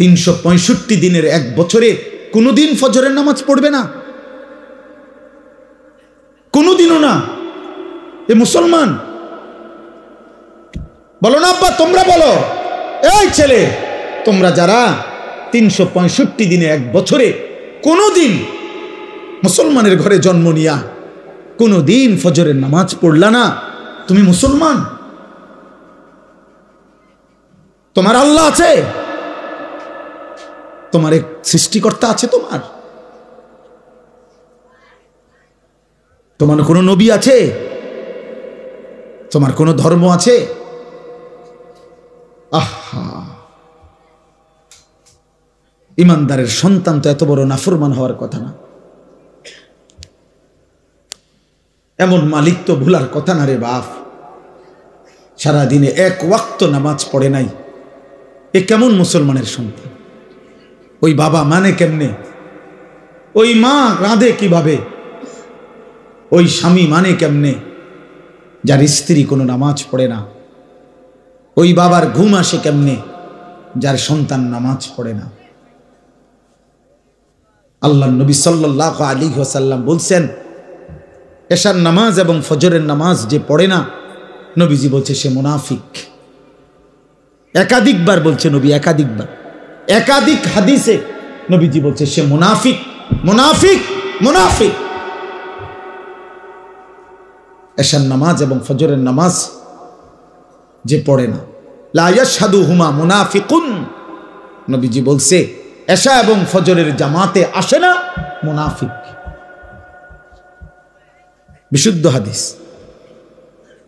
365 দিনের এক বছরে কোনোদিন ফজরের নামাজ পড়বে না, কোনোদিনও না। এ মুসলমান বলো না আব্বা, তোমরা বলো, এই ছেলে তোমরা যারা 365 দিনে এক বছরে কোনোদিন মুসলমানের ঘরে জন্ম নিয়া কোনোদিন ফজরের নামাজ পড়লা না, তুমি মুসলমান? তোমার আল্লাহ আছে, তোমার এক সৃষ্টিকর্তা আছে, তোমার কোনো নবী আছে, তোমার কোনো ধর্ম আছে? আহা, ইমানদারের সন্তান তো এত বড় নাফরমান হওয়ার কথা না, এমন মালিক তো ভুলার কথা না রে বাপ। সারাদিনে এক ওয়াক্ত নামাজ পড়ে নাই, এ কেমন মুসলমানের সন্তান? ওই বাবা মানে কেমনে, ওই মা রাঁধে কিভাবে, ওই স্বামী মানে কেমনে যার স্ত্রী কোনো নামাজ পড়ে না, ওই বাবার ঘুম আসে কেমনে যার সন্তান নামাজ পড়ে না। আল্লাহ নবী সাল্লাল্লাহু আলাইহি ওয়াসাল্লাম বলছেন, এশার নামাজ এবং ফজরের নামাজ যে পড়ে না, নবীজি বলছে সে মুনাফিক। একাধিকবার বলছে নবী, একাধিক হাদিসে নবীজি বলছে সে মুনাফিক, মুনাফিক, মুনাফিক। এশার নামাজ এবং ফজরের নামাজ যে পড়ে না, লা ইয়াশহাদুহুমা মুনাফিকুন, নবীজি বলছে এশা এবং ফজরের জামাতে আসে না, মুনাফিক। বিশুদ্ধ হাদিস,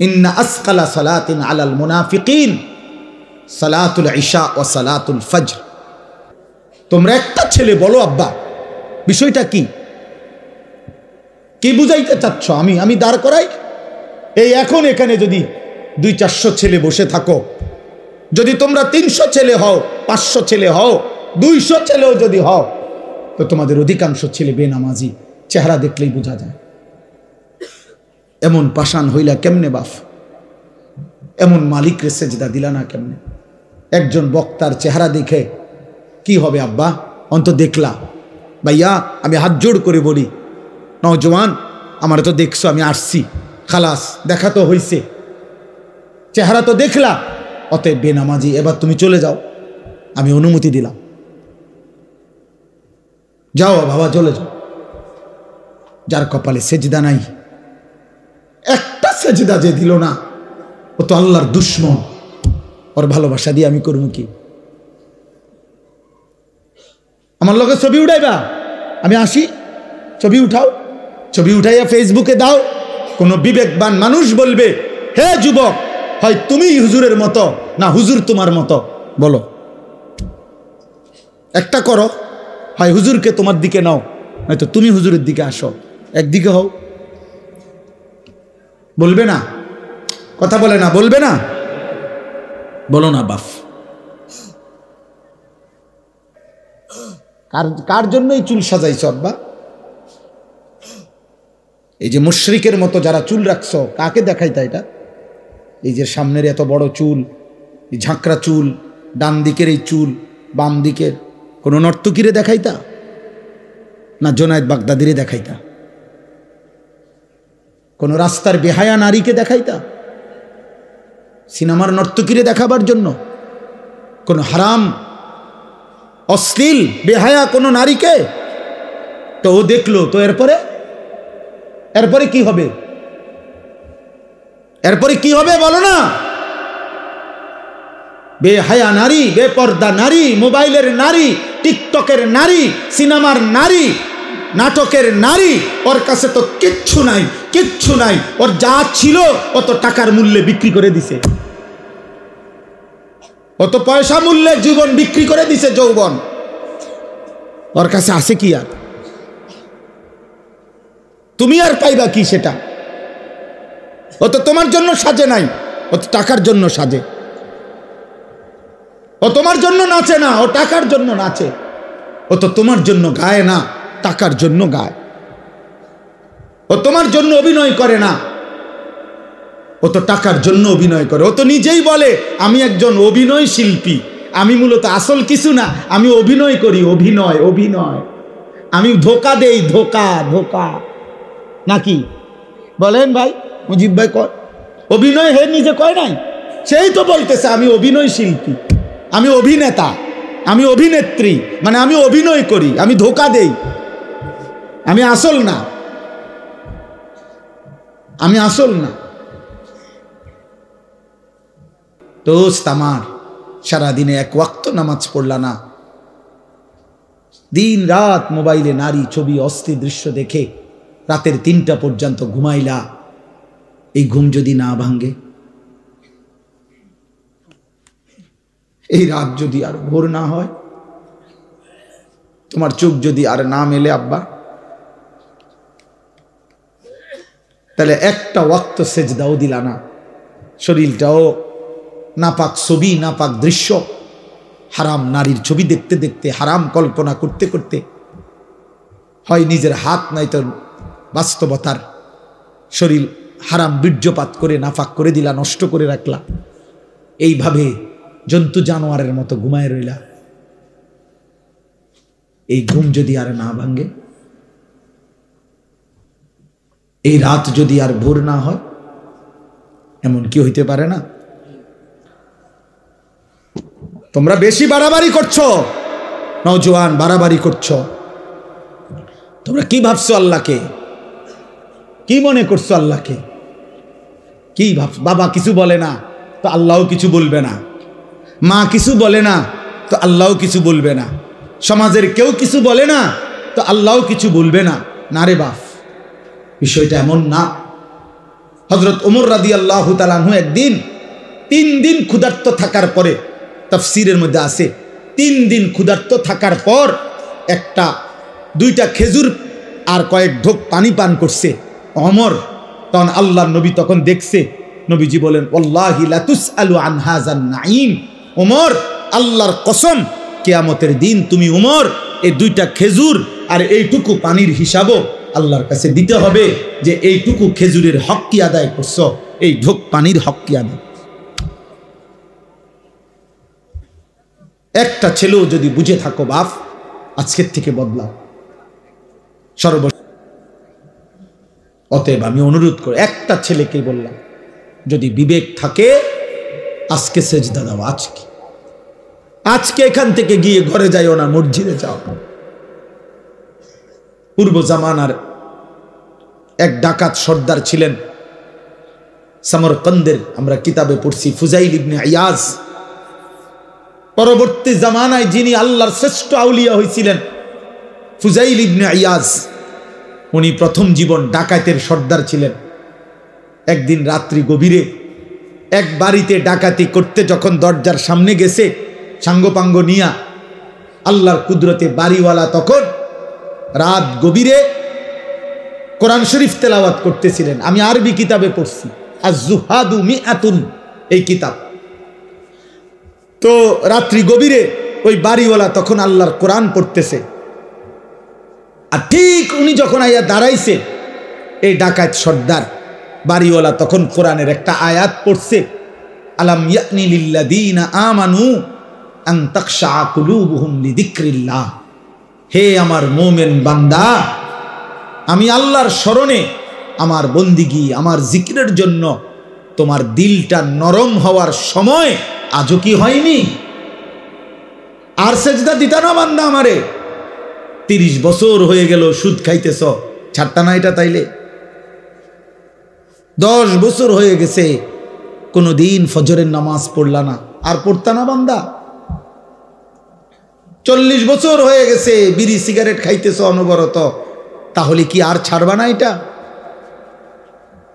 ইন্না আসকালা সালাতিন আলাল মুনাফিকিন সালাতুল ইশা ওয়া সালাতুল ফজর। তোমরা একটা ছেলে বলো আব্বা, বিষয়টা কি, কি বুঝাইতে চাচ্ছ? আমি দাঁড় করাই, এই এখন এখানে যদি 200-400 ছেলে বসে থাকো, যদি তোমরা 300 ছেলে হও, 500 ছেলে হও, 200 ছেলেও যদি হও, তো তোমাদের অধিকাংশ ছেলে বেনামাজি, চেহারা দেখলেই বোঝা যায়। এমন পাষাণ হইলা কেমনে বাপ, এমন মালিকরে সেজদা দিলা না কেমনে? একজন বক্তার চেহারা দেখে কি হবে আব্বা? অন্ত দেখলা ভাইয়া, আমি হাত জোড় করে বলি, নওজওয়ান আমার তো দেখছো, আমি আসছি, খালাস, দেখা তো হইছে, চেহারা তো দেখলা, অতএব বেনামাজি, এবার তুমি চলে যাও, আমি অনুমতি দিলাম, যাও বাবা চলে যাও। যার কপালে সেজদা নাই, একটা সেজদা যে দিল না, ও তো আল্লাহর দুশ্মন, ওর ভালোবাসা দিয়ে আমি করবো কি? আমার লোকের ছবি উঠাইবা, আমি আসি, ছবি উঠাও, ছবি উঠাইয়া ফেসবুকে দাও, কোনো বিবেকবান মানুষ বলবে, হে যুবক, হয় তুমি হুজুরের মতো না হুজুর তোমার মতো, বলো একটা করো, হয় হুজুরকে তোমার দিকে নাও, নয়তো তুমি হুজুরের দিকে আসো, একদিকে হও। বলবে না? কথা বলে না, বলবে না? বলো না বাপ। কার জন্য এই চুল সাজাইছো আব্বা? এই যে মুশরিকের মতো যারা চুল রাখছো, কাকে দেখাইতা এটা? এই যে সামনের এত বড় চুল, এই ঝাঁকড়া চুল, ডান দিকের এই চুল, বাম দিকের, কোনো নর্তকীরে দেখাইতা না জোনায়েদ বাগদাদিরে দেখাইতা? কোন রাস্তার বেহায়া নারীকে দেখাইতা? সিনেমার নর্তকীরে দেখাবার জন্য? কোন হারাম অশ্লীল বেহায়া কোন নারীকে? তো ও দেখলো, তো এরপরে কি হবে? এরপরে কি হবে বলো না? বেহায়া নারী, বেপর্দা নারী, মোবাইলের নারী, টিকটকের নারী, সিনেমার নারী, নাটকের নারী, ওর কাছে তো কিচ্ছু নাই, কিচ্ছু নাই। ওর যা ছিল অত টাকার মূল্যে বিক্রি করে দিছে, অত পয়সা মূল্যে জীবন বিক্রি করে দিছে, যৌবন। ওর কাছে আছে কি আর? তুমি আর পাইবা কি সেটা? ও তো তোমার জন্য সাজে নাই, ও তো টাকার জন্য সাজে। ও তোমার জন্য নাচে না, ও টাকার জন্য নাচে। ও তো তোমার জন্য গায় না, টাকার জন্য গায়। ও তোমার জন্য অভিনয় করে না, ও তো টাকার জন্য অভিনয় করে। ও তো নিজেই বলে আমি একজন অভিনয় শিল্পী, আমি মূলত আসল কিছু না, আমি অভিনয় করি, অভিনয় অভিনয়, আমি ধোকা দেই, ধোকা ধোকা, নাকি বলেন ভাই? মুজিব ভাই কয় অভিনয়, হে নিজে কয় নাই, সেই তো বলতেছে আমি অভিনয় শিল্পী, আমি অভিনেতা, আমি অভিনেত্রী, মানে আমি অভিনয় করি, আমি ধোকা দেই, আমি আসল না, আমি আসল না। দোস্ত আমার, সারাদিনে এক ওয়াক্ত নামাজ পড়লা না, দিন রাত মোবাইলে নারী ছবি অস্থির দৃশ্য দেখে রাতের 3টা পর্যন্ত ঘুমাইলা, এই ঘুম যদি না ভাঙ্গে, এই রাত যদি আর ভোর না হয়, তোমার চোখ যদি আর না মেলে আব্বা, তাহলে একটা ওয়াক্ত সেজদাও দিলা না, শরীরটাও নাপাক ছবি, নাপাক দৃশ্য, হারাম নারীর ছবি দেখতে দেখতে, হারাম কল্পনা করতে করতে, হয় নিজের হাত নাই তো বাস্তবতার শরীর হারাম বীর্যপাত করে নাফাক করে দিলা, নষ্ট করে রাখলা, এইভাবে জন্তু জানোয়ারের মতো ঘুমায় রইলা। এই ঘুম যদি আর না ভাঙ্গে, এই রাত যদি আর ভোর না হয়, এমন কি হইতে পারে না? তোমরা বেশি বাড়াবাড়ি করছো, নওজোয়ান বাড়াবাড়ি করছো। তোমরা কি ভাবছো আল্লাহকে? কি মনে করছো আল্লাহকে? কি ভাবছো? বাবা কিছু বলে না তো আল্লাহও কিছু বলবে না, মা কিছু বলে না তো আল্লাহও কিছু বলবে না, সমাজের কেউ কিছু বলে না তো আল্লাহও কিছু বলবে না। না রে বাপ, বিষয়টা এমন না। হযরত ওমর রাদিয়াল্লাহু তাআলা আনহু একদিন 3 দিন ক্ষুধার্ত থাকার পরে, তাফসীরের মধ্যে আছে 3 দিন ক্ষুধার্ত থাকার পর একটা 2টা খেজুর আর কয়েক ঢোক পানি পান করছে ওমর। তখন আল্লাহর নবী তখন দেখছে, নবীজি বলেন ওয়াল্লাহি লা তুসআলু আন হাযান নাঈম, ওমর আল্লাহর কসম কিয়ামতের দিন তুমি ওমর এই 2টা খেজুর আর এইটুকু পানির হিসাবও আল্লাহর কাছে দিতে হবে, যে এইটুকু খেজুরের হক কি আদায় করছো, এই ঢোক পানির হক কি আদায়। একটা ছেলেও যদি বুঝে থাকো বাপ, আজকের থেকে বদলাও সর্ব। অতএব আমি অনুরোধ করি, একটা ছেলেকে বললাম, যদি বিবেক থাকে আজকে সেজদা দাও, আজকে এখান থেকে গিয়ে ঘরে যাইও না, মসজিদে যাও। পূর্ব জামানার এক ডাকাত সর্দার ছিলেন সমরকন্দের, আমরা কিতাবে পড়ছি, ফুজাইল ইবনে ইয়াজ। পরবর্তী জামানায় যিনি আল্লাহর শ্রেষ্ঠ আউলিয়া হয়েছিলেন ফুজাইল ইবনে ইয়াজ, উনি প্রথম জীবন ডাকাতের সর্দার ছিলেন। একদিন রাত্রি গভীরে এক বাড়িতে ডাকাতি করতে যখন দরজার সামনে গেছে সাঙ্গপাঙ্গ নিয়া, আল্লাহর কুদরতে বাড়িওয়ালা তখন রাত গভীরে কোরআন শরীফ তেলাওয়াত করতেছিলেন। আমি আরবি কিতাবে পড়ছি, আজ-জুহাদু মিআতুন এই কিতাব। তো রাত্রি গভীরে ওই বাড়িওয়ালা তখন আল্লাহর কোরআন পড়তেছে, আর ঠিক উনি যখন আইয়া দাঁড়াইছে, এই ডাকাত সর্দার বাড়িওয়ালা তখন কোরআনের একটা আয়াত পড়ছে, আলাম ইয়ানি লিল্লাযীনা আমানু আন তাখশা কুলুবুহুম লিযিকরিল্লাহ। হে আমার মুমিন বান্দা, আমি আল্লাহর স্মরণে, আমার বন্দিগি, আমার জিকিরের জন্য তোমার দিলটা নরম হওয়ার সময় আজও কি হয়নি? আর সেজদা দিতা না বান্দা আমারে? 30 বছর হয়ে গেল সুদ খাইতেছ, ছাড়তা না এটা? তাইলে 10 বছর হয়ে গেছে কোনদিন ফজরের নামাজ পড়লা না, আর পড়তা না বান্দা? 40 বছর হয়ে গেছে বিড়ি সিগারেট খাইতেছ অনবরত, তাহলে কি আর ছাড়বা না এটা?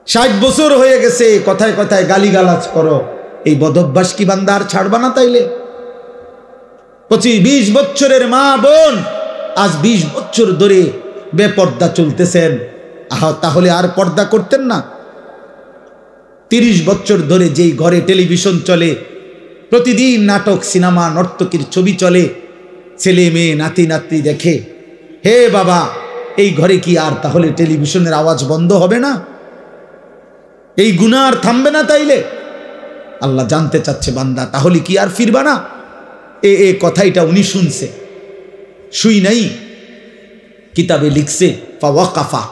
60 বছর হয়ে গেছে কথায় কথায় গালিগালাজ করো, এই বদভ্যাস কি বান্দা আর ছাড়বা না? তাইলে 25-20 বছরের মা বোন আজ 20 বছর ধরে বেপর্দা চলতেছেন, তাহলে আর পর্দা করতেন না? 30 বছর ধরে যেই ঘরে টেলিভিশন চলে, প্রতিদিন নাটক, সিনেমা, নর্তকীর ছবি চলে, ছেলে মেয়ে নাতি নাতি দেখে, হে বাবা, এই ঘরে কি আর তাহলে টেলিভিশনের আওয়াজ বন্ধ হবে না? এই গুনাহ আর থামবে না? তাইলে আল্লাহ জানতে চাচ্ছে, বান্দা তাহলে কি আর ফিরবা না? এ কথাইটা উনি শুনছে, শুই নাই কিতাবে লিখছে ফাওয়াকাফা,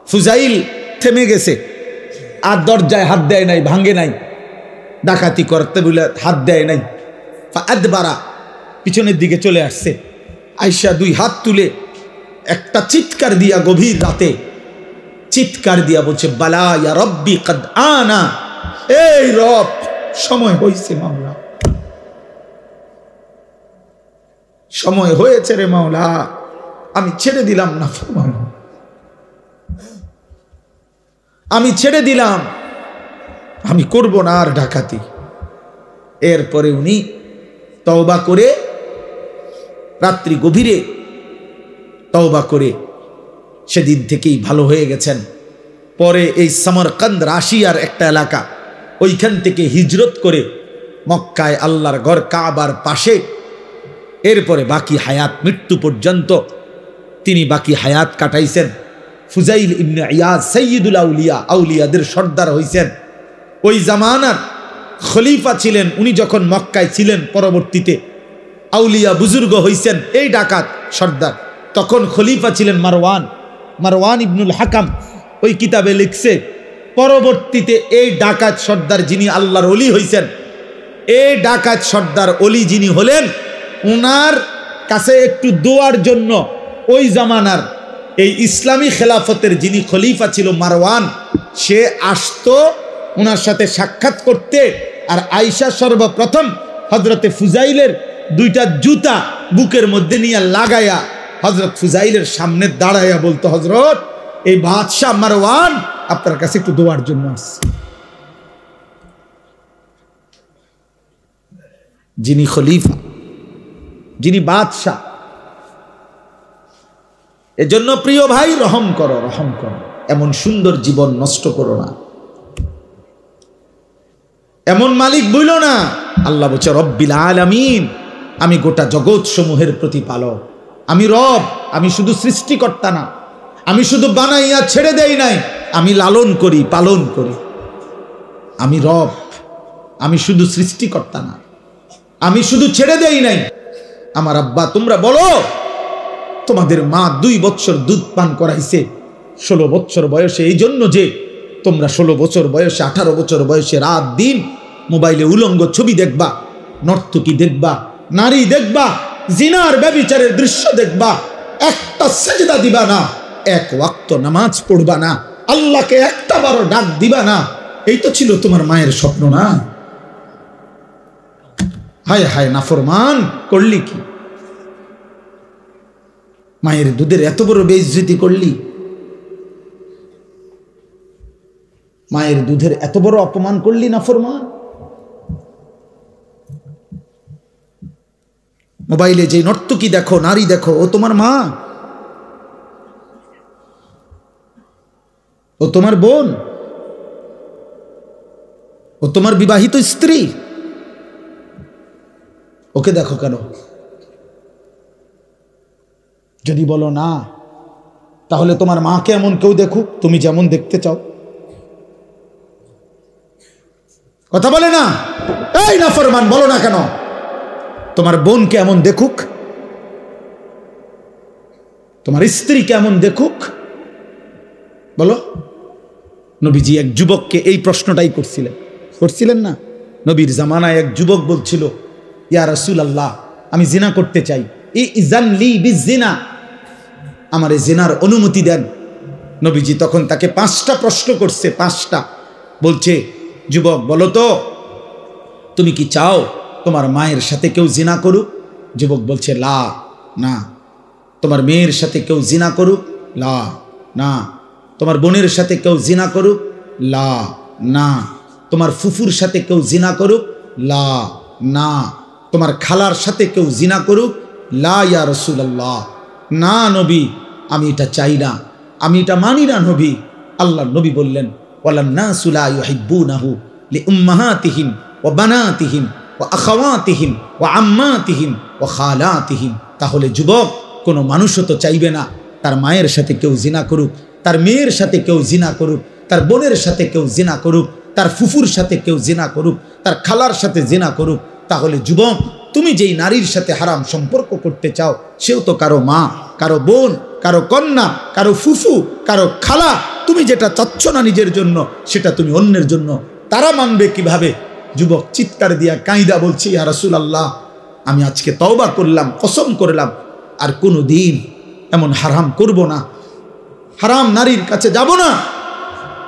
ফুজাইল থেমে গেছে, আর দরজায় হাত দেয় নাই, ভাঙ্গে নাই, ডাকাতি করতে বলে হাত দেয় নাই। ফাআদবারা, পিছনের দিকে চলে আসছে। আয়েশা দুই হাত তুলে একটা চিৎকার দিয়া, গভীর রাতে চিৎকার দিয়া বলছে, বালা ইয়া রব্বি কদ আনা, এই রব সময় হয়েছে মাওলা, সময় হয়েছে রে মাওলা, আমি ছেড়ে দিলাম না ফরমান, আমি ছেড়ে দিলাম, আমি করব না আর ডাকাতি। এরপরে উনি তওবা করে, রাত্রি গভীরে তওবা করে সেদিন থেকেই ভালো হয়ে গেছেন। পরে এই সামারকান্দ, রাশিয়ার একটা এলাকা, ওইখান থেকে হিজরত করে মক্কায় আল্লাহর ঘর কাবার পাশে, এরপরে বাকি হায়াত, মৃত্যু পর্যন্ত তিনি বাকি হায়াত কাটাইছেন। ফুজাইল ইবনে ইয়াদ সাইয়্যিদুল আউলিয়া, আউলিয়াদের সর্দার হইছেন। ওই জামানার খলিফা ছিলেন উনি, যখন মক্কায় ছিলেন, পরবর্তীতে আউলিয়া বুজুর্গ হইছেন এই ডাকাত সর্দার। তখন খলিফা ছিলেন মারওয়ান, মারওয়ান ইবনুল হাকাম। ওই কিতাবে লিখছে, পরবর্তীতে এই ডাকাত সর্দার যিনি আল্লাহর ওলি হইছেন, এই ডাকাত সর্দার ওলি যিনি হলেন, উনার কাছে একটু দোয়ার জন্য ওই জামানার এই ইসলামী খেলাফতের যিনি খলিফা ছিল মারওয়ান, সে আসতো উনার সাথে সাক্ষাৎ করতে। আর আয়েশা সর্বপ্রথম হযরতে ফুজাইলের দুইটা জুতা বুকের মধ্যে নিয়ে লাগাইয়া হযরত ফুজাইলের সামনে দাঁড়াইয়া বলতো, হযরত এই বাদশাহ মারওয়ান আপনার কাছে একটু দোয়ার জন্য আসছে। যিনি খলিফা, যিনি বাদশাহ। এজন্য প্রিয় ভাই, রহম করো, রহম করো, এমন সুন্দর জীবন নষ্ট করো না, এমন মালিক বইল না। আল্লাহ বলছে রব্বিল আলামিন, আমি গোটা জগৎ সমূহের প্রতিপালক, আমি রব, আমি শুধু সৃষ্টিকর্তা না, আমি শুধু বানাইয়া ছেড়ে দেই নাই, আমি লালন করি, পালন করি, আমি রব, আমি শুধু সৃষ্টিকর্তা না, আমি শুধু ছেড়ে দেই নাই। আমার আব্বা, তোমরা বলো তোমাদের মা 2 বছর দুধ পান করাইছে 16 বছর বয়সে, এই জন্য যে তোমরা 16 বছর বয়সে, 18 বছর বয়সে রাত দিন মোবাইলে উলঙ্গ ছবি দেখবা, নর্তকী দেখবা, নারী দেখবা, জিনার ব্যভিচারের দৃশ্য দেখবা, একটা সেজদা দিবা না, এক ওয়াক্ত নামাজ পড়বা না, আল্লাহকে একটা বারো ডাক দিবা না। এই তো ছিল তোমার মায়ের স্বপ্ন না? হায় হায় নাফরমান, করলি কি? মায়ের দুধের এত বড় বেইজ্জতি করলি, মায়ের দুধের এত বড় অপমান করলি নাফরমান। মোবাইলে যে নর্তকী দেখো, নারী দেখো, ও তোমার মা, ও তোমার বোন, ও তোমার বিবাহিত স্ত্রী, ওকে দেখো কেন? যদি বলো না, তাহলে তোমার মাকে এমন কেউ দেখুক তুমি যেমন দেখতে চাও। কথা বলে না? এই নাফরমান, বলো না কেন? তোমার বোনকে এমন দেখুক, তোমার স্ত্রীকে এমন দেখুক, বলো। নবীজি এক যুবককে এই প্রশ্নটাই করছিলেন না? নবীর জামানায় এক যুবক বলছিল, ইয়া রাসূলুল্লাহ, আমি জিনা করতে চাই, ইযান লি বিজিনা, আমারে জিনার অনুমতি দেন। নবীজি তখন তাকে 5টা প্রশ্ন করছে, 5টা। বলছে, যুবক বলো তো, তুমি কি চাও তোমার মায়ের সাথে কেউ জিনা করুক? যুবক বলছে, লা, না। তোমার মেয়ের সাথে কেউ জিনা করুক? লা, না। তোমার বোনের সাথে কেউ জিনা করুক? লা, না। তোমার ফুফুর সাথে কেউ জিনা করুক? লা, না। তোমার খালার সাথে কেউ জিনা করুক? লা ইয়া রাসূলুল্লাহ, না নবী, আমি এটা চাই না, আমি এটা মানি না নবী। আল্লাহ নবী বললেন, ওয়ালান নাসু লা ইউহিব্বুনাহু লিউম্মাহাতিহিম ওয়া বানাতিহিম ওয়া আখাওয়াতিহিম ওয়া আম্মাতিহিম ওয়া খালাতিহিম। তাহলে যুবক, কোনো মানুষও তো চাইবে না তার মায়ের সাথে কেউ জিনা করুক, তার মেয়ের সাথে কেউ জিনা করুক, তার বোনের সাথে কেউ জিনা করুক, তার ফুফুর সাথে কেউ জিনা করুক, তার খালার সাথে জিনা করুক। তাহলে যুবক, তুমি যেই নারীর সাথে হারাম সম্পর্ক করতে চাও সেও তো কারো মা, কারো বোন, কারো কন্যা, কারো ফুফু, কারো খালা। তুমি যেটা চাচ্ছ না নিজের জন্য সেটা তুমি অন্যের জন্য, তারা মানবে কিভাবে? যুবক চিৎকার দিয়া কাঁইদা বলছি, ইয়া রাসূলুল্লাহ, আমি আজকে তওবা করলাম, কসম করলাম আর কোনো দিন এমন হারাম করব না, হারাম নারীর কাছে যাব না।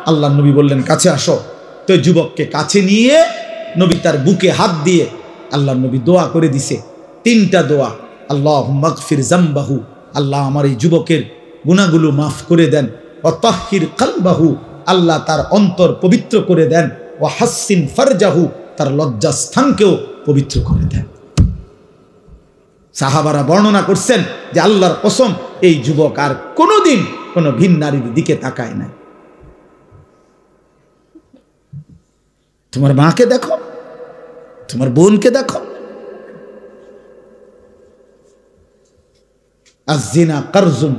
আল্লাহ নবী বললেন কাছে আসো। তো যুবককে কাছে নিয়ে নবী তার বুকে হাত দিয়ে আল্লাহ নবী দোয়া করে দিছে, 3টা দোয়া। আল্লাহুম্মা গফির যামবাহু, আল্লাহ আমার এই যুবকের গুনাহগুলো মাফ করে দেন। ওয়া তাহহির কলবাহু, আল্লাহ তার অন্তর পবিত্র করে দেন। ওয়া হাসসিন ফারজাহু, তার লজ্জাস্থানকেও পবিত্র করে দেন। সাহাবারা বর্ণনা করছেন যে আল্লাহর কসম এই যুবক আর কোনোদিন কোনো ভিন নারীর দিকে তাকায় না। তোমার মাকে দেখো, তোমার বোনকে দেখো। আয-যিনা কারজুন।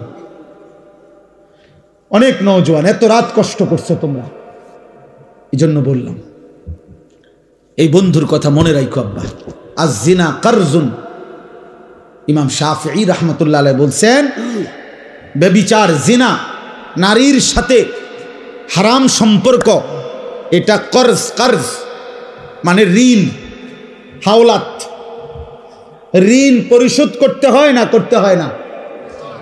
অনেক নওজোয়ান এত রাত কষ্ট করছো তোমরা, এই জন্য বললাম এই বন্ধুর কথা মনে রাখো আব্বা। আয-যিনা কারজুন। ইমাম শাফিঈ রাহমাতুল্লাহ আলাইহি বলছেন ব্যভিচার, জিনা, নারীর সাথে হারাম সম্পর্ক, এটা কর্জ মানে ঋণ, হাওলাত। ঋণ পরিশোধ করতে হয় না? করতে হয় না?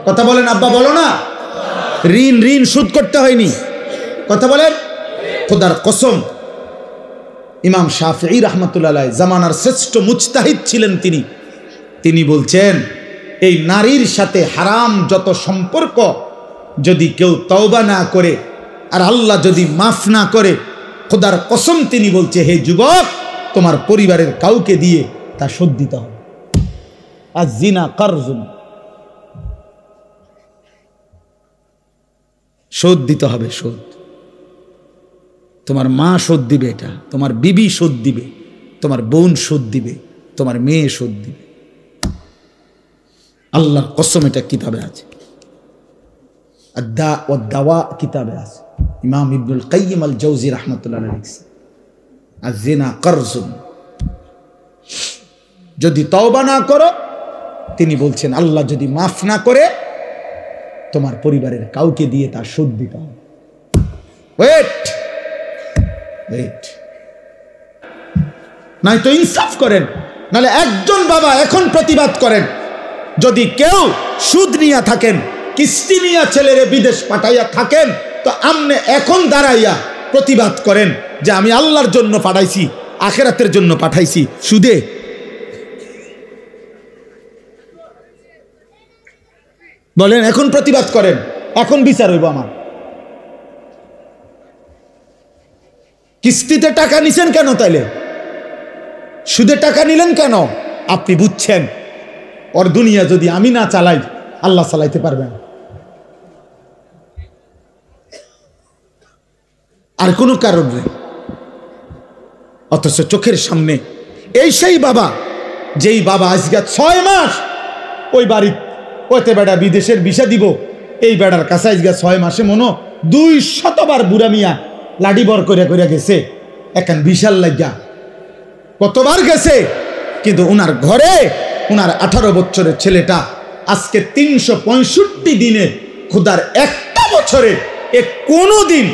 কথা বলেন আব্বা, বলো না। ঋণ শোধ করতে হয়নি? কথা বলেন। খোদার কসম, ইমাম শাফিঈ রাহমাতুল্লাহ আলাইহি জামানার শ্রেষ্ঠ মুজতাহিদ ছিলেন তিনি বলছেন এই নারীর সাথে হারাম যত সম্পর্ক যদি কেউ তওবা না করে আর আল্লাহ যদি মাফ না করে, খোদার কসম তিনি বলছে হে যুবক, তোমার পরিবারের কাউকে দিয়ে তা শোধ দিতে হবে। আয-যিনা কারজুন, শোধ দিতে হবে। শোধ তোমার মা শোধ দিবে, এটা তোমার বিবি শোধ দিবে, তোমার বোন শোধ দিবে, তোমার মেয়ে শোধ দিবে। আল্লাহর কসম এটা কিতাবে আছে, আদ-দা ওয়াদ-দাওয়া কিতাবে আছে। ইমাম ইবনুল কাইয়িম আল জাওজি রাহমাতুল্লাহ আলাইহি লিখছেন আয-যিনা কারজুন। যদি তওবা না করো, তিনি বলছেন আল্লাহ যদি মাফ না করে, তোমার পরিবারের কাউকে দিয়ে তার শোধ দিতে হবে। ওয়েট, নাই তো ইনসাফ করেন, নাহলে একজন বাবা এখন প্রতিবাদ করেন, যদি কেউ সুদ নিয়া থাকেন, কিস্তি নিয়া ছেলেরে বিদেশ পাঠাইয়া থাকেন, তো আমনে এখন দাঁড়াইয়া প্রতিবাদ করেন যে আমি আল্লাহর জন্য পাঠাইছি, আখিরাতের জন্য পাঠাইছি সুদে। বলেন, এখন প্রতিবাদ করেন, এখন বিচার হইব আমার। কিস্তিতে টাকা নিছেন কেন? তাইলে সুদে টাকা নিলেন কেন? আপনি বুঝছেন ওর দুনিয়া যদি আমি না চালাই, আল্লাহ চালাইতে পারবেন। আর কোনো কারণ নেই। অথচ চোখের সামনে এই সেই বাবা, যেই বাবা আজকে 6 মাস ওই বাড়ি ওতে বেড়া বিদেশের ভিসা দিব, এই বেড়ার কাছে আজকে 6 মাসে মনো 200 বার বুড়া মিয়া লাডি বর করে গেছে এখন বিশাল লাগিয়া, কতবার গেছে। কিন্তু উনার ঘরে উনার 18 বছরের ছেলেটা আজকে 365 দিনে, খোদার একটা বছরে কোনো দিন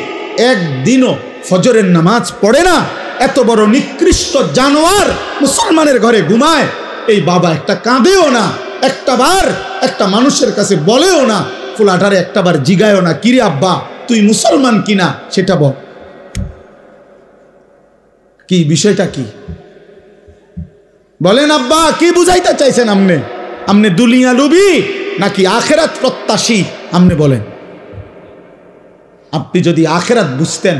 একদিনও ফজরের নামাজ পড়ে না। এত বড় নিকৃষ্ট জানোয়ার মুসলমানের ঘরে ঘুমায়, এই বাবা একটা কাঁদেও না, একটা বার একটা মানুষের কাছে বলেও না, ফুলাটারে একটা বার জিগায়ও না, কিরে আব্বা তুই মুসলমান কিনা সেটা বল। কি বিষয়টা কি বলেন আব্বা, কি বুঝাইতে চাইছেন আমনে? আমনে দুনিয়া লুবি নাকি আখেরাত প্রত্যাশী? আমনে বলেন। আপনি যদি আখেরাত বুঝতেন,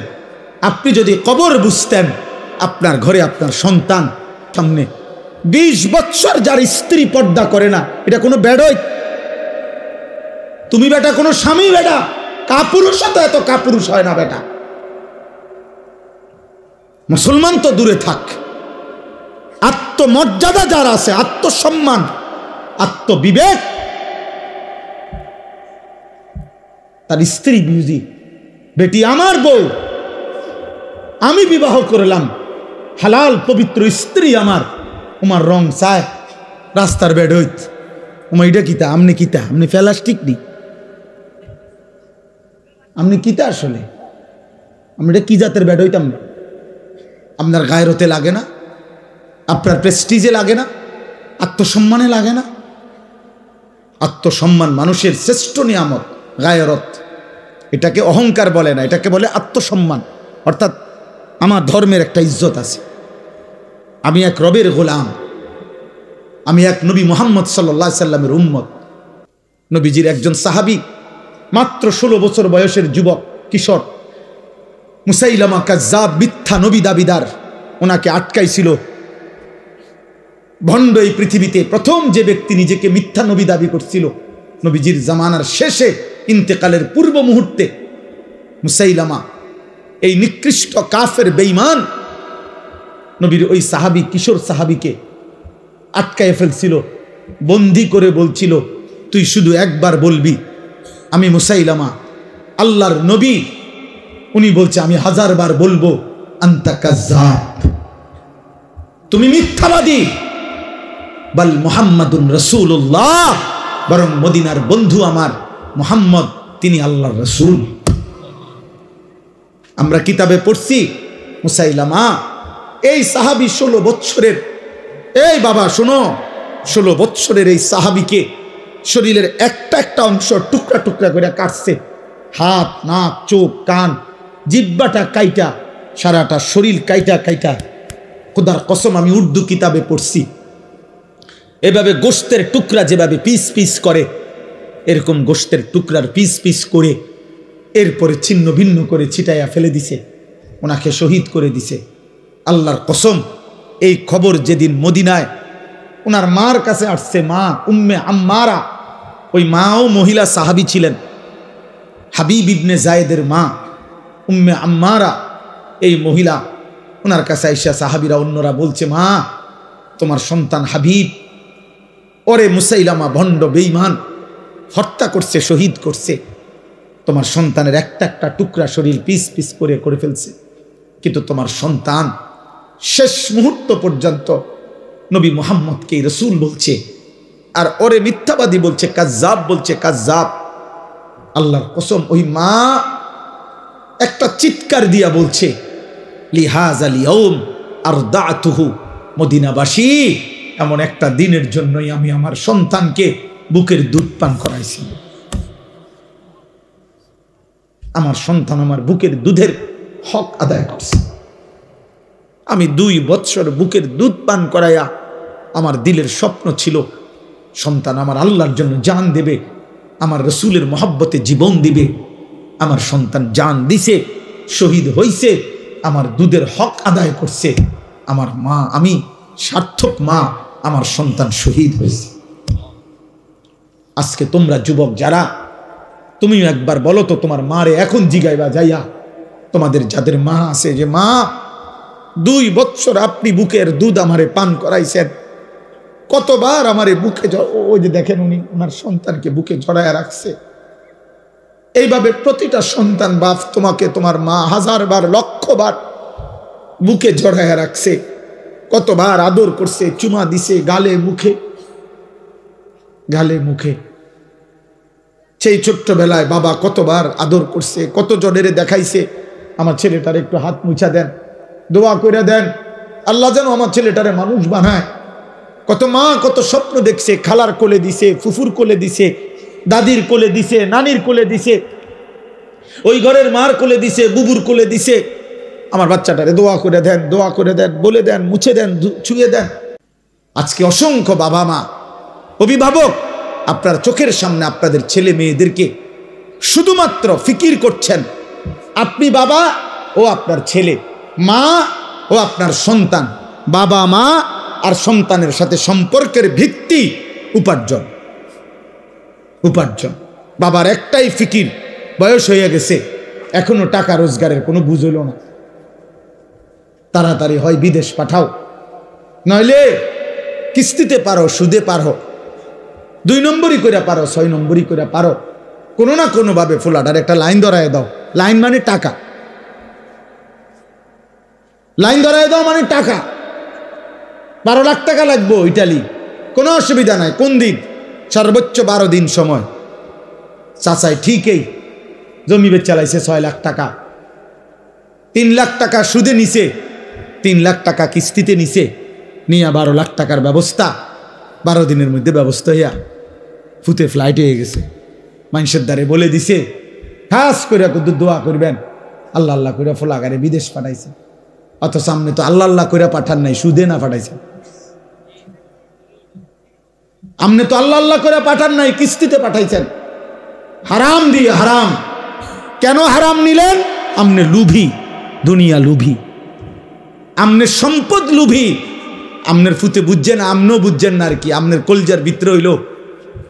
আপনি যদি কবর বুঝতেন, আপনার ঘরে আপনার সন্তান সামনে 20 বছর যার স্ত্রী পর্দা করে না, এটা কোনো বেডই? তুমি বেটা কোনো স্বামী বেটা, কাপুরুষ তো এত কাপুরুষ হয় না বেটা। মুসলমান তো দূরে থাক, আত্মমর্যাদা যার আছে, আত্মসম্মান, আত্মবিবেক, তার স্ত্রী বুঝি, বেটি আমার বউ, আমি বিবাহ করলাম, হালাল পবিত্র স্ত্রী আমার, তোমার রং চায় রাস্তার বেড হইত ওইটা কিতা আমনি কিতা আপনি প্লাস্টিক নি আপনি কিতা আসলে আমি এটা কি জাতের বেড হইতাম না আপনার গায়রতে লাগে না আপনার প্রেস্টিজে লাগে না আত্মসম্মানে লাগে না আত্মসম্মান মানুষের শ্রেষ্ঠ নিয়ামত গায়রত এটাকে অহংকার বলে না এটাকে বলে আত্মসম্মান অর্থাৎ আমার ধর্মের একটা ইজ্জত আছে আমি এক রবের গোলাম আমি এক নবী মুহাম্মদ সাল্লাল্লাহু আলাইহি সাল্লামের উম্মত নবীজির একজন সাহাবী মাত্র 16 বছর বয়সের যুবক কিশোর মুসাইলামা কাজ্জাব মিথ্যা নবী দাবিদার ওনাকে আটকাইছিল ভণ্ড এই পৃথিবীতে প্রথম যে ব্যক্তি নিজেকে মিথ্যা নবী দাবি করছিল নবীজির জামানার শেষে ইন্তেকালের পূর্ব মুহূর্তে মুসাইলামা এই নিকৃষ্ট কাফের বেঈমান নবীর ওই সাহাবী কিশোর সাহাবীকে আটকায় ফেলছিল বন্দী করে বলছিল তুই শুধু একবার বলবি আমি মুসাইলামা আল্লাহর নবী উনি বলছে আমি 1000 বার বলবো আনতা কাজ্জাব তুমি মিথ্যাবাদী বল মুহাম্মাদুর রাসূলুল্লাহ বরং মদিনার বন্ধু আমার মুহাম্মদ তিনি আল্লাহর রাসূল আমরা কিতাবে পড়ছি মুসাইলামা এই সাহাবী 16 বছরের এই বাবা শোনো 16 বছরের এই সাহাবীকে শরীরের একটা অংশ টুকরা টুকরা করে কাটছে হাত নাক চোখ কান জিহ্বাটা কাইটা সারাটা শরীর কাইটা খোদার কসম আমি উর্দু কিতাবে পড়ছি এভাবে গোশতের টুকরা যেভাবে পিস পিস করে এরকম গোশতের টুকরার পিস পিস করে এরপরে ছিন্ন ভিন্ন করে ছিটাইয়া ফেলে দিছে ওনাকে শহীদ করে দিছে আল্লাহর কসম এই খবর যেদিন মদিনায় ওনার মার কাছে আসছে মা উম্মে আম্মারা ওই মাও মহিলা সাহাবী ছিলেন হাবিব ইবনে জায়েদের মা উম্মে আম্মারা এই মহিলা ওনার কাছে আইসা সাহাবীরা অন্যরা বলছে মা তোমার সন্তান হাবিব ওরে মুসাইলামা ভণ্ড বেঈমান হত্যা করছে শহীদ করছে তোমার সন্তানের একটা টুকরা শরীর পিস পিস করে ফেলছে কিন্তু তোমার সন্তান শেষ মুহূর্ত পর্যন্ত নবী মুহাম্মদকে রাসূল বলছে আর ওরে মিথ্যাবাদী বলছে কাজ্জাব বলছে কাজ্জাব আল্লাহর কসম ওই মা একটা চিৎকার দিয়া বলছে লিহাযাল ইয়াউম আরদাতুহু মদিনাবাসী এমন একটা দিনের জন্যই আমি আমার সন্তানকে বুকের দুধ পান করাইছি আমার সন্তান আমার বুকের দুধের হক আদায় করছে আমি 2 বছর বুকের দুধ পান করাইয়া আমার দিলের স্বপ্ন ছিল সন্তান আমার আল্লাহর জন্য জান দেবে আমার রাসূলের মহব্বতে জীবন দিবে আমার সন্তান জান দিছে শহীদ হইছে আমার দুধের হক আদায় করছে আমার মা আমি সার্থক মা আমার সন্তান শহীদ হয়েছে আজকে তোমরা যুবক যারা তুমি একবার বলো তো তোমার মারে এখন জিগাইবা যাইয়া তোমাদের যাদের মা আছে যে মা 2 বছর আপনি বুকের দুধ আমারে পান করাইছেন কতবার আমারে বুকে ওই যে দেখেন উনি ওনার সন্তানকে বুকে জড়ায় রাখছে এইভাবে প্রতিটা সন্তান বাপ তোমাকে তোমার মা 1000 বার লক্ষ বার বুকে জড়ায় রাখছে কতবার আদর করছে চুমা দিছে গালে মুখে সেই ছোট্টবেলায় বাবা কতবার আদর করছে কত জনের দেখাইছে আমার ছেলেটার একটু হাত মুছা দেন দোয়া করে দেন আল্লাহ যেন আমার ছেলেটারে মানুষ বানায় কত মা কত স্বপ্ন দেখছে খালার কোলে দিছে ফুফুর কোলে দিছে দাদির কোলে দিছে নানির কোলে দিছে ওই ঘরের মার কোলে দিছে বুবুর কোলে দিছে আমার বাচ্চাটারে দোয়া করে দেন বলে দেন মুছে দেন ছুঁয়ে দেন আজকে অসংখ্য বাবা মা অভিভাবক আপনার চোখের সামনে আপনাদের ছেলে মেয়েদেরকে শুধুমাত্র ফিকির করছেন আপনি বাবা ও আপনার ছেলে মা ও আপনার সন্তান বাবা মা আর সন্তানের সাথে সম্পর্কের ভিত্তি উপার্জন বাবার একটাই ফিকির বয়স হয়ে গেছে এখনো টাকা রোজগারের কোনো বুঝ হলো না তাড়াতাড়ি হয় বিদেশ পাঠাও নইলে কিস্তিতে পারো সুদে পারো 2 নম্বরই করে পারো 6 নম্বরই করে পারো কোনো না কোনো ভাবে ফুলাটার একটা লাইন ধরায় দাও লাইন মানে টাকা লাইন ধরায় দাও মানে টাকা 12 লাখ টাকা লাগবো ইটালি কোনো অসুবিধা নাই। কোন দিন? সর্বোচ্চ 12 দিন সময়। চাচাই ঠিকই জমি বেচে চালাইছে 6 লাখ টাকা, 3 লাখ টাকা সুদে নিছে, 3 লাখ টাকা কিস্তিতে নিছে, নিয়ে 12 লাখ টাকার ব্যবস্থা 12 দিনের মধ্যে ব্যবস্থা হইয়া ফুতে ফ্লাইট হয়ে গেছে। মানুষের দ্বারে বলে দিছে খাস করে দোয়া করবেন, আল্লাহ আল্লাহ করে ফোলাগারে বিদেশ পাঠাইছে। অত সামনে তো আল্লাহ আল্লাহ করে পাঠান নাই, সুদে না পাঠাইছে। আমনে তো আল্লাহ আল্লাহ করে পাঠান নাই, কিস্তিতে পাঠাইছেন হারাম দিয়ে। হারাম কেন হারাম নিলেন? আমনে লুভি, দুনিয়া লুভি, আমনে সম্পদ লুভি। আমনের ফুতে বুঝছেন, আমনও বুঝছেন না আর কি। আমনের কলজার ভিতরে হইল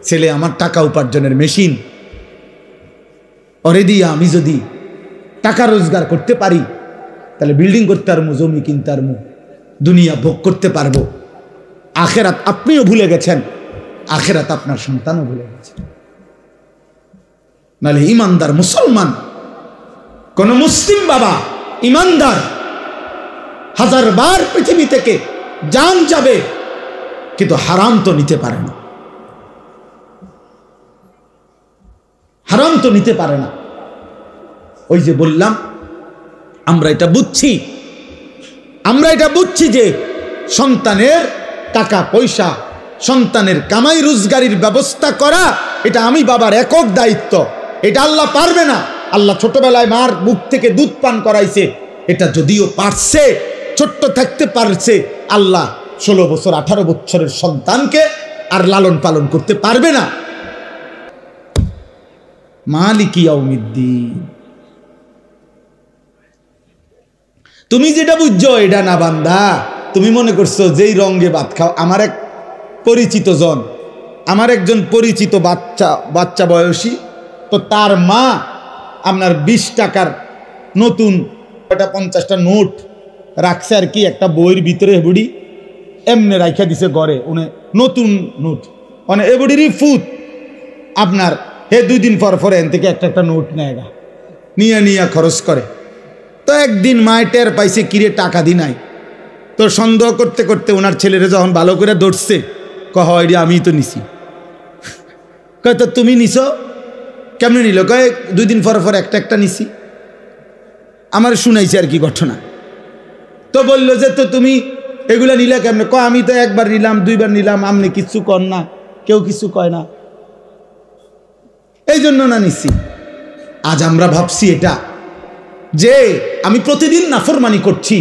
ছেলে আমার টাকা উপার্জনের মেশিন, ওরে দিয়া আমি যদি টাকা রোজগার করতে পারি তাহলে বিল্ডিং করতে পারবো, জমি কিনতে পারবো, দুনিয়া ভোগ করতে পারবো। আখেরাত আপনিও ভুলে গেছেন, আখেরাত আপনার সন্তানও ভুলে গেছে। নাহলে ইমানদার মুসলমান, কোন মুসলিম বাবা ইমানদার 1000 বার পৃথিবী থেকে জান যাবে কিন্তু হারাম তো নিতে পারে না, হারাম তো নিতে পারে না। ওই যে বললাম আমরা এটা বুঝছি যে সন্তানের টাকা পয়সা, সন্তানের কামাই রোজগারির ব্যবস্থা করা এটা আমি বাবার একক দায়িত্ব। এটা আল্লাহ পারবে না। আল্লাহ ছোটবেলায় মার বুক থেকে দুধ পান করাইছে, এটা যদিও পারছে, ছোট্ট থাকতে পারছে, আল্লাহ 16 বছর 18 বছরের সন্তানকে আর লালন পালন করতে পারবে না। মালিকি ইয়াউমিদ্দিন, তুমি যেটা বুঝছো এটা না বান্দা। তুমি মনে করছো যেই রঙে ভাত খাও। আমার এক পরিচিত জন, আমার একজন পরিচিত বাচ্চা বয়সী, তো তার মা আপনার 20 টাকার নতুন 50টা নোট রাখছে আর কি একটা বইয়ের ভিতরে। বুড়ি এমনি রাখা দিছে ঘরে, উনি নতুন নোট মানে এ বুড়িরই ফুত আপনার হে 2 দিন পর পর এন থেকে একটা নোট নেয়, নিয়ে খরচ করে। তো একদিন মায়ের টের পাইছে কিরে টাকা দি নাই। তো সন্দেহ করতে করতে ওনার ছেলেরা যখন ভালো করে ধরছে, কহ এটি আমি তো নিছি। কয় তো তুমি নিছো? কেমনে নিল? কয় 2 দিন পর পর একটা নিছি। আমার শুনাইছে আর কি ঘটনা। তো বললো যে তো তুমি এগুলা নিলে কেমনে? কয় আমি তো 1 বার নিলাম, 2 বার নিলাম, আমনে কিছু কর না, কেউ কিছু কয় না, এই জন্য না নিছি। আজ আমরা ভাবছি এটা যে আমি প্রতিদিন নাফরমানি করছি,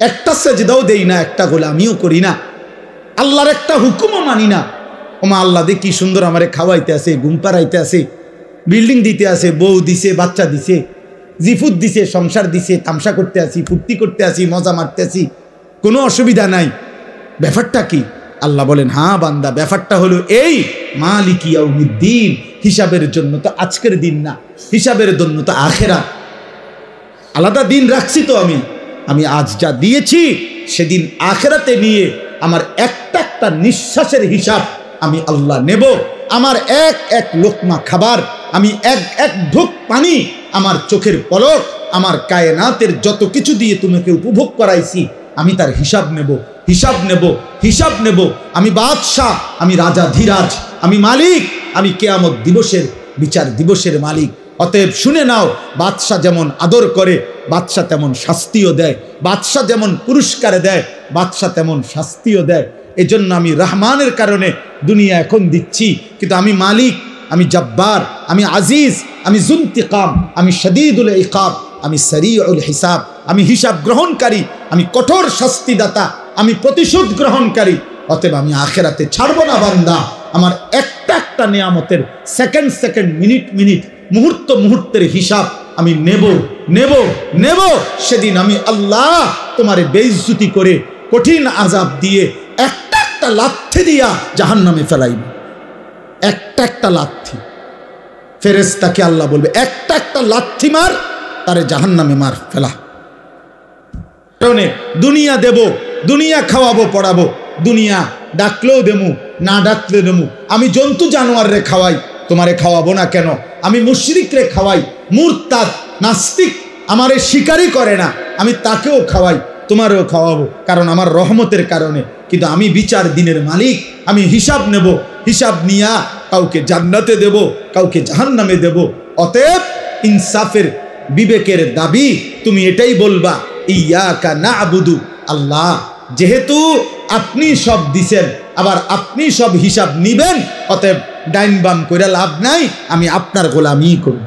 একটা সেজদাও দেই না, একটা গোলামিও করি না, আল্লাহর একটা হুকুমও মানি না। ওমা আল্লাহ দে কি সুন্দর আমারে খাওয়াইতে আছে, ঘুম পাড়াইতে আছে, বিল্ডিং দিতে আছে, বউ দিছে, বাচ্চা দিছে, জিফুত দিছে, সংসার দিছে, তামসা করতে আসি, ফুর্তি করতে আসি, মজা মারতে আসি, কোনো অসুবিধা নাই। ব্যাপারটা কি? আল্লাহ বলেন হ্যাঁ বান্দা, ব্যাপারটা হলো এই মালিকি ইয়াউমিদ্দিন, হিসাবের জন্য তো আজকের দিন না, হিসাবের জন্য তো আখেরাত। আলাদা দিন রাখছি তো আমি আজ যা দিয়েছি সেদিন আখেরাতে নিয়ে আমার একটা নিঃশ্বাসের হিসাব আমি আল্লাহ নেব। আমার এক লোকমা খাবার, আমি এক ঢোক পানি, আমার চোখের পলক, আমার কায়নাতের যত কিছু দিয়ে তোমাকে উপভোগ করাইছি, আমি তার হিসাব নেব। আমি বাদশাহ, আমি রাজা ধীরাজ, আমি মালিক, আমি কিয়ামত দিবসের বিচার দিবসের মালিক। অতএব শুনে নাও, বাদশাহ যেমন আদর করে বাদশাহ তেমন শাস্তিও দেয়, বাদশাহ যেমন পুরস্কার দেয় বাদশাহ তেমন শাস্তিও দেয়। এজন্য আমি রহমানের কারণে দুনিয়া এখন দিচ্ছি, কিন্তু আমি মালিক, আমি জব্বার, আমি আজিজ, আমি জুন্তিকাম, আমি শদীদুল ইকাব, আমি সরিউল হিসাব, আমি হিসাব গ্রহণকারী, আমি কঠোর শাস্তিদাতা, আমি প্রতিশোধ গ্রহণকারী। অতএব আমি আখেরাতে ছাড়ব না বান্দা। আমার একটা নিয়ামতের সেকেন্ড, মিনিট, মুহূর্তের হিসাব আমি নেব। সেদিন আমি আল্লাহ তোমারে বেইজ্জতি করে কঠিন আযাব দিয়ে একটা লাথি দিয়া জাহান্নামে ফেলাইব। একটা লাথি, ফেরেশতাকে আল্লাহ বলবে একটা লাথি মার, তারে জাহান্নামে মার ফেলা। দুনিয়া দেব, দুনিয়া খাওয়াবো পড়াবো, দুনিয়া ডাকলেও দেমু, না ডাকলে দেমু। আমি জন্তু জানোয়ারে খাওয়াই, তোমারে খাওয়াবো না কেন? আমি মুশরিকরে খাওয়াই, মুরতাদ নাস্তিক আমারে স্বীকারই করে না, আমি তাকেও খাওয়াই, তোমারেও খাওয়াবো, কারণ আমার রহমতের কারণে। কিন্তু আমি বিচার দিনের মালিক, আমি হিসাব নেব, হিসাব নিয়া কাউকে জান্নাতে দেব, কাউকে জাহান্নামে দেব। অতএব ইনসাফের বিবেকের দাবি তুমি এটাই বলবা, ইয়াকা না'বুদু, আল্লাহ যেহেতু আপনি সব দিছেন, আবার আপনি সব হিসাব নিবেন, অতএব ডাইন বাম কইরা লাভ নাই, আমি আপনার গোলামি করব।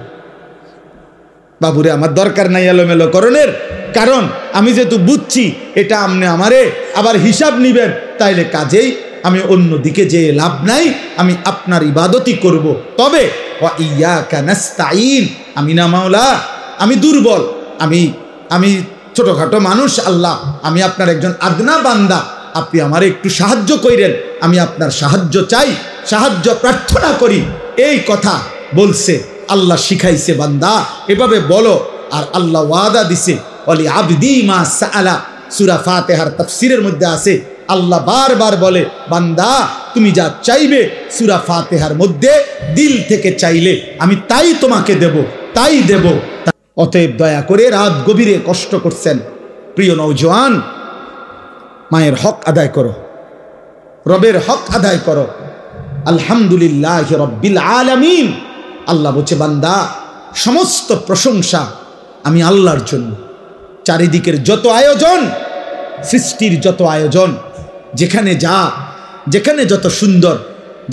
বাবুরে, আমার দরকার নাই এলোমেলো করণের, কারণ আমি যেহেতু বুঝছি এটা আপনি আমারে আবার হিসাব নিবেন, তাইলে কাজেই আমি অন্য দিকে যে লাভ নাই, আমি আপনার ইবাদতই করব। তবে ওয়া ইয়াকা নাস্তাইন, আমি না মাওলা, আমি দুর্বল, আমি ছোটখাটো মানুষ আল্লাহ, আমি আপনার একজন আদনা বান্দা, আপনি আমারে একটু সাহায্য কইরেন, আমি আপনার সাহায্য চাই, সাহায্য প্রার্থনা করি। এই কথা বলছে, আল্লাহ শিখাইছে বান্দা এভাবে বলো। আর আল্লাহ ওয়াদা দিছে, ওয়ালি আবদি মা সাআলা, সূরা ফাতিহার তাফসীরের মধ্যে আছে, আল্লাহ বারবার বলে, বান্দা তুমি যা চাইবে সূরা ফাতিহার মধ্যে দিল থেকে চাইলে আমি তাই তোমাকে দেব, তাই দেব। অতএব দয়া করে, রাত গভীরে কষ্ট করছেন প্রিয় নওজোয়ান, মায়ের হক আদায় করো, রবের হক আদায় করো। আলহামদুলিল্লাহি রাব্বিল আলামিন। আল্লাহ বলছে, বান্দা সমস্ত প্রশংসা আমি আল্লাহর জন্য। চারিদিকের যত আয়োজন, সৃষ্টির যত আয়োজন, যেখানে যা, যেখানে যত সুন্দর,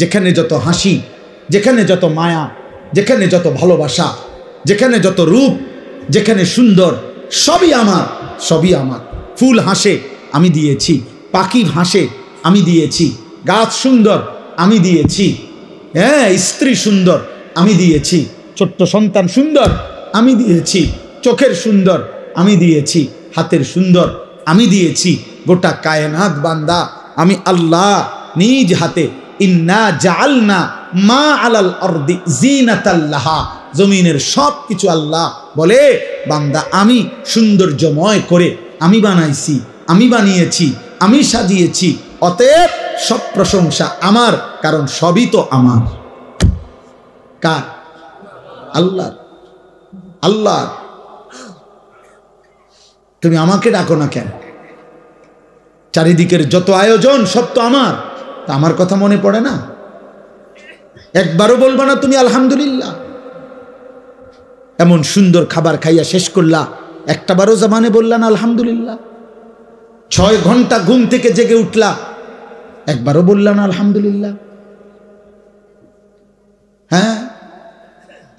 যেখানে যত হাসি, যেখানে যত মায়া, যেখানে যত ভালোবাসা, যেখানে যত রূপ, যেখানে সুন্দর, সবই আমার, সবই আমার। ফুল হাসে আমি দিয়েছি, পাখি হাসে আমি দিয়েছি, গাছ সুন্দর আমি দিয়েছি, হ্যাঁ স্ত্রী সুন্দর আমি দিয়েছি, ছোট্ট সন্তান সুন্দর আমি দিয়েছি, চোখের সুন্দর আমি দিয়েছি, হাতের সুন্দর আমি দিয়েছি। গোটা কায়নাত বান্দা আমি আল্লাহ নিজ হাতে, ইন্না জাআলনা মা আলাল আরদি জিনাতাল লাহা, জমিনের সব কিছু আল্লাহ বলে, বান্দা আমি সৌন্দর্যময় করে আমি বানাইছি, আমি বানিয়েছি, আমি সাজিয়েছি। অতএব সব প্রশংসা আমার, কারণ সবই তো আমার। কার? আল্লাহ। আল্লাহ, তুমি আমাকে ডাকো না কেন? চারিদিকের যত আয়োজন সব তো আমার, তা আমার কথা মনে পড়ে না? একবারও বলবা না তুমি আলহামদুলিল্লাহ? এমন সুন্দর খাবার খাইয়া শেষ করলা, একটা বারও জবানে বললা না আলহামদুলিল্লাহ? 6 ঘন্টা ঘুম থেকে জেগে উঠলা, একবারও বললা না আলহামদুলিল্লাহ? হ্যাঁ,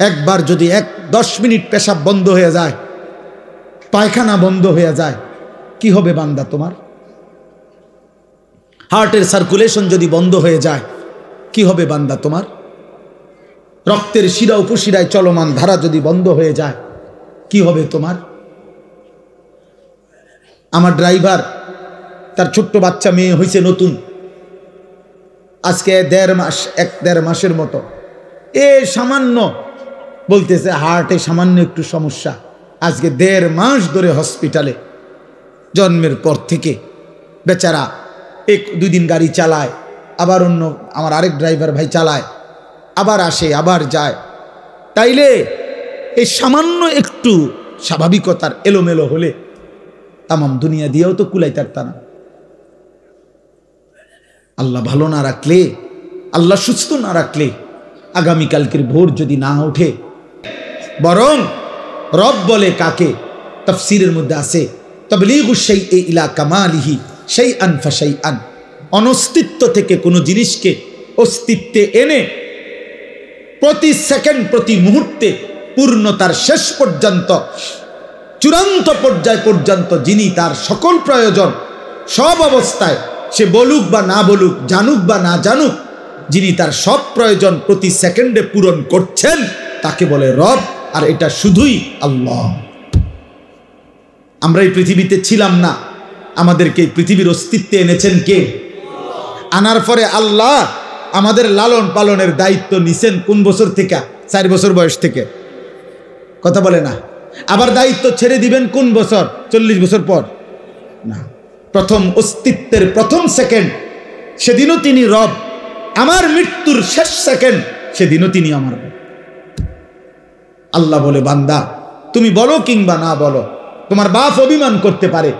একবার যদি 10 মিনিট পেশাব বন্ধ হয়ে যায়, পায়খানা বন্ধ হয়ে যায়, কি হবে বান্দা তোমার? হার্টের সার্কুলেশন যদি বন্ধ হয়ে যায়, কি হবে বান্দা তোমার? রক্তের শিরা উপশিরায় চলমান ধারা যদি বন্ধ হয়ে যায়, কি হবে তোমার? আমার ড্রাইভার, তার ছোট্ট বাচ্চা মেয়ে হয়েছে নতুন, আজকে 1.5 মাসের মতো, সামান্য বলতেছে হার্টে সামান্য একটু সমস্যা। আজকে 1.5 মাস ধরে হসপিটালে, জন্মের পর থেকে বেচারা 1-2 দিন গাড়ি চালায়, আবার অন্য আমার আরেক ড্রাইভার ভাই চালায়, আবার আসে আবার যায়। তাইলে এই সামান্য একটু স্বাভাবিকতার এলোমেলো হলে তামাম দুনিয়া দিয়েও তো কুলাইতারতা না। আল্লাহ ভালো না রাখলে, আল্লাহ সুস্থ না রাখলে, আগামীকালকের ভোর যদি না ওঠে, বরং রব বলে কাকে? তাফসীরের মধ্যে আছে, তাবলীগুশ শাইই ইলা কামালিহি শাইআন ফাশাইআন, অনস্তিত্ব থেকে কোনো জিনিসকে অস্তিত্বে এনে প্রতি সেকেন্ড, প্রতি মুহূর্তে পূর্ণতার শেষ পর্যন্ত, চূড়ান্ত পর্যায় পর্যন্ত যিনি তার সকল প্রয়োজন সব অবস্থায়, সে বলুক বা না বলুক, জানুক বা না জানুক, যিনি তার সব প্রয়োজন প্রতি সেকেন্ডে পূরণ করছেন, তাকে বলে রব। আর এটা শুধুই আল্লাহ। আমরা এই পৃথিবীতে ছিলাম না, আমাদেরকে এই পৃথিবীর অস্তিত্বে এনেছেন কে? আনার পরে আল্লাহ আমাদের লালন পালনের দায়িত্ব নিছেন কোন বছর থেকে? 4 বছর বয়স থেকে। কথা বলে না? আবার দায়িত্ব ছেড়ে দিবেন কোন বছর? 40 বছর পর না, প্রথম অস্তিত্বের প্রথম সেকেন্ড, সেদিনও তিনি রব। আমার মৃত্যুর শেষ সেকেন্ড, সেদিনও তিনি আমার রব। আল্লাহ বলে, বান্দা তুমি বলো কিংবা না বলো, তোমার বাপ অভিমান করতে পারে,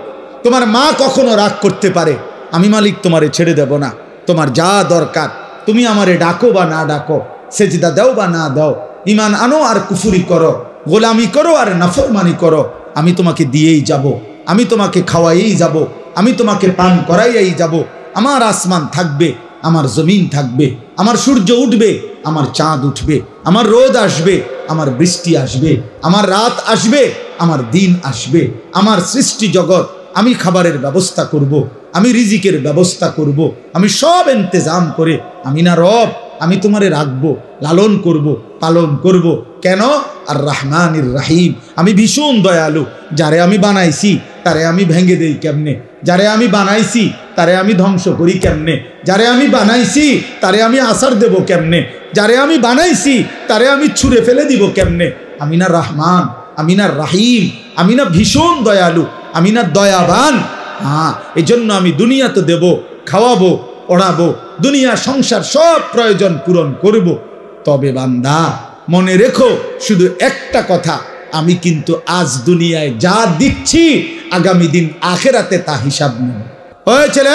তোমার মা কখনো রাগ করতে পারে, আমি মালিক তোমারে ছেড়ে দেব না। তোমার যা দরকার তুমি আমারে ডাকো বা না ডাকো, সেজদা দাও বা না দাও, ঈমান আনো আর কুফরি করো, গোলামি করো আর নাফরমানি করো, আমি তোমাকে দিয়েই যাব, আমি তোমাকে খাওয়াইয়েই যাব, আমি তোমাকে পান করাইয়াই যাব। আমার আসমান থাকবে, আমার জমিন থাকবে, আমার সূর্য উঠবে, আমার চাঁদ উঠবে, আমার রোদ আসবে, আমার বৃষ্টি আসবে, আমার রাত আসবে, আমার দিন আসবে, আমার সৃষ্টি জগৎ, আমি খাবারের ব্যবস্থা করব, আমি রিজিকের ব্যবস্থা করব, আমি সব ইন্তজাম করে আমি না রব, আমি তোমারে রাখবো, লালন করব, পালন করব। কেন? আর রহমানির রাহিম, আমি ভীষণ দয়ালু। যারে আমি বানাইছি তারে আমি ভেঙে দেই কেমনে, যারে আমি বানাইছি তারে আমি ধ্বংস করি কেমনে, যারে আমি বানাইছি তারে আমি আসার দেব কেমনে, যারে আমি বানাইছি তারে আমি ছুঁড়ে ফেলে দিব কেমনে। আমি না রহমান, আমি না রাহিম, আমি না ভীষণ দয়ালু, আমি না দয়াবান? হ্যাঁ, এই জন্য আমি দুনিয়া তো দেব, খাওয়াবো, পড়াবো, দুনিয়া সংসার সব প্রয়োজন পূরণ করব। তবে বান্দা মনে রেখো শুধু একটা কথা, আমি কিন্তু আজ দুনিয়ায় যা দিচ্ছি আগামী দিন আখেরাতে তা হিসাব নেব। ওই ছেলে,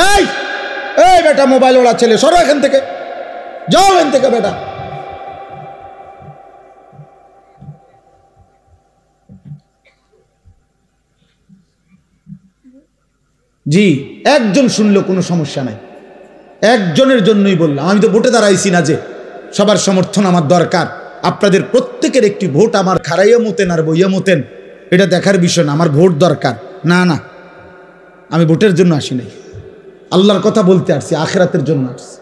এই বেটা, মোবাইল ওলা ছেলে, সরো এখান থেকে, যাও এখান থেকে বেটা। জি, একজন শুনলেও কোনো সমস্যা নাই, একজনের জন্যই বললাম। আমি তো ভোটে দাঁড়াইছি না যে সবার সমর্থন আমার দরকার। আপনাদের প্রত্যেকের একটি ভোট আমার খারাইয়া মতেন আর বইয়া মতেন এটা দেখার বিষয় না, আমার ভোট দরকার না। না, আমি ভোটের জন্য আসি নাই, আল্লাহর কথা বলতে আসছি, আখিরাতের জন্য আসছি।